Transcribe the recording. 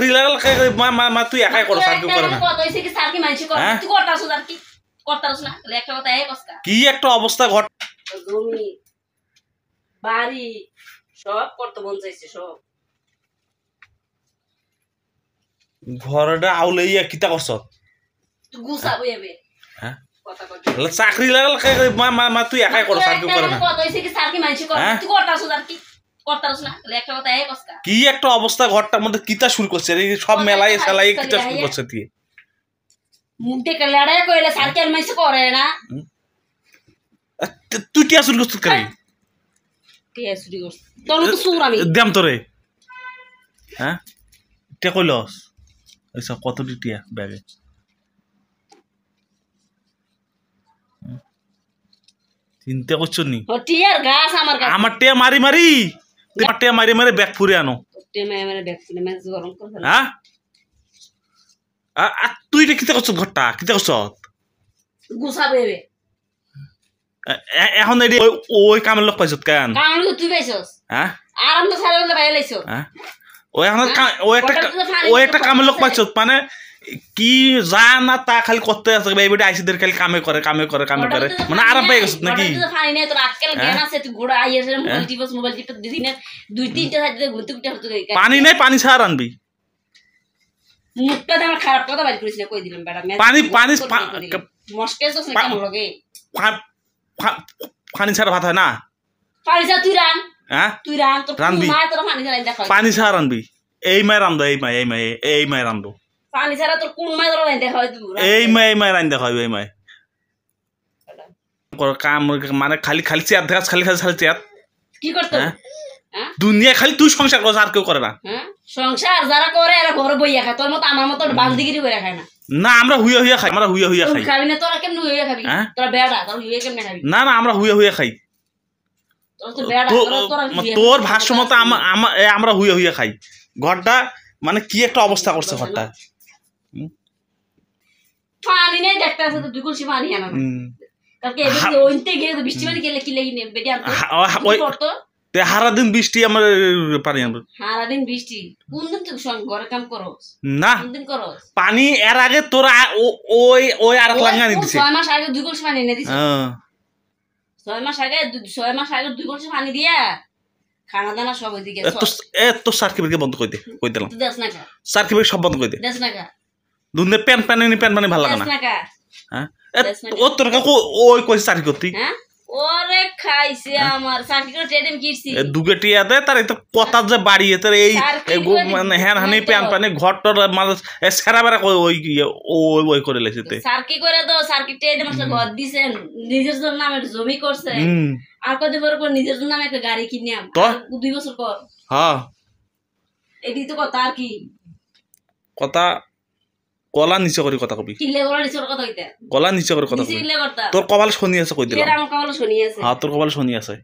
চাকরি লাগাল মা তুই একাই করছ আর কেউ করে না কত হইছে কি স্যার কি মানছি কর তুই করতাছ আর কি করতাছ না একটা কথা এই কসকা কি একটা অবস্থা ঘট জমি বাড়ি সব করতে মন চাইছে সব ঘরটা আউলেইয়া কিতা করছ তুই গুছাবো এবে হ্যাঁ কথা কই চাকরি লাগাল মা তুই একাই করছ আর কেউ করে না কত হইছে কি স্যার কি মানছি কর তুই করতাছ আর কি করতাছ না একটা কথা এই কসকা কি একটা অবস্থা ঘরটার মধ্যে কিতা শুরু করছে এই সব মেলাই সেলাই কিতা শুরু করছে তুই মুখ দেখে লড়াই কইলে স্যার কি মানছি করে না তুই টিয়া শুরু করছিস কেন টিয়া শুরু করছ তোর তো সুর আমি দেম তোরে হ্যাঁ টিয়া কইলস এইসব কত টিয়া ব্যাগে চিন্তা করছো নি ও টিয়ার গাছ আমার গাছ আমার টিয়া মারি মারি তোমার টিয়া মারি মারি ব্যাগ ফুরে আনো টিয়া মানে দেখছিস না মেজ গরম করে হ্যাঁ তুই রে কিতা করছ ঘরটা কিতা করছ গুছাবো এবে এখন এই ওই কামের লোক পাইছত কেন কারণ তুই পাইছস হ্যাঁ আরাম তো সারা বলে বাইরে লাইছো হ্যাঁ ওই এখন ওই একটা কামের লোক পাইছত মানে কি যা না তা খালি করতে আছে এই বেটা আইসিদের খালি কামে করে মানে আরাম পেয়ে গেছ নাকি ফানি নাই তোর আজকাল জ্ঞান আছে তুই ঘোড়া আইয়াছে মোবাইল টিপস দিনে দুই তিনটা সাইডে ঘুরতে ঘুরতে পানি নাই পানি ছাড় আনবি মুখটা আমার খারাপ কথা বাইর করিস না কই দিলাম বেটা পানি মস্কেস তো কেমন লাগে পানি ছাড়া ভাত হয় না পানি ছাড়া তুই রান হ্যাঁ তুই রান তোর রানবি মা তোর পানি ছাড়া দেখা পানি ছাড়া রানবি এই মায় রান্ধো এই মায় রান্ধো পানি ছাড়া তোর কোন মা তোর দেখা হয় তুই এই মায় রান্ধা খাইবে এই মায় কাম মানে খালি খালি চেয়ার দেখাস খালি চেয়ার কি করতে দুনিয়া খালি তুই সংসার করছ আর কেউ করে না সংসার যারা করে এরা ঘরে বইয়া খায় তোর মতো আমার মতো বালদিগিরি করে খায় না না আমরা হুইয়া খাই খাবি না তোরা কেমন হুইয়া খাবি তোরা বেড়া তোরা হুইয়া কেমনে খাবি না আমরা হুইয়া খাই তোর ভাষ্য মতো আমরা হুইয়া খাই ঘরটা মানে কি একটা অবস্থা করছে ঘরটা পানি নেই দেখতে আছে তো দুই কলসি পানি আনা কালকে এদিকে ওইতে গিয়ে তো বৃষ্টি পানি গেলে কি লাগি নে বেটি আনতো হারা দিন বৃষ্টি আমার পানি আনবো সারা দিন বৃষ্টি কোন দিন তুই ঘরে কাম করো না কোন দিন করো পানি এর আগে তোরা ওই আর লাঙ্গা নি দিছে 6 মাস আগে দুই কলসি পানি এনে দিছে 6 মাস আগে 2 কলসি পানি দিয়া খানা দানা সব ওইদিকে তো সার্কিটকে বন্ধ করে দিলাম দেশ না কা সার্কিট সব বন্ধ করে দে দেশ না কা দুনে প্যান ভালো লাগে না দেশ না কা হ্যাঁ ও তোর কাকু ওই কইছে সার্কিট করতে হ্যাঁ ওরে খাইছে আমার সার্কিট টেডেম কিরছি দুগে টিয়া দে তার তো কথা যে বাড়িয়ে তোর এই মানে হ্যাঁ হানি প্যান ঘর টর মানে সেরা বেরা ওই করে লেছে তে সার্কিট করে তো সার্কিট টেডেম আসলে ঘর দিছেন নিজের জন্য নামে জমি করছে আর কত বড় করে নিজের জন্য নামে একটা গাড়ি কিনিয়াম তো 2 বছর পর হ্যাঁ এডি তো কথা আর কি কথা গলা নিচে করে কথা কবি কিলে গলা নিচে কথা কইতে গলা নিচে করে কথা কবি তোর কপাল শনি আছে কই দিলাম আমার কপাল শনি আছে হ্যাঁ তোর কপাল শনি আছে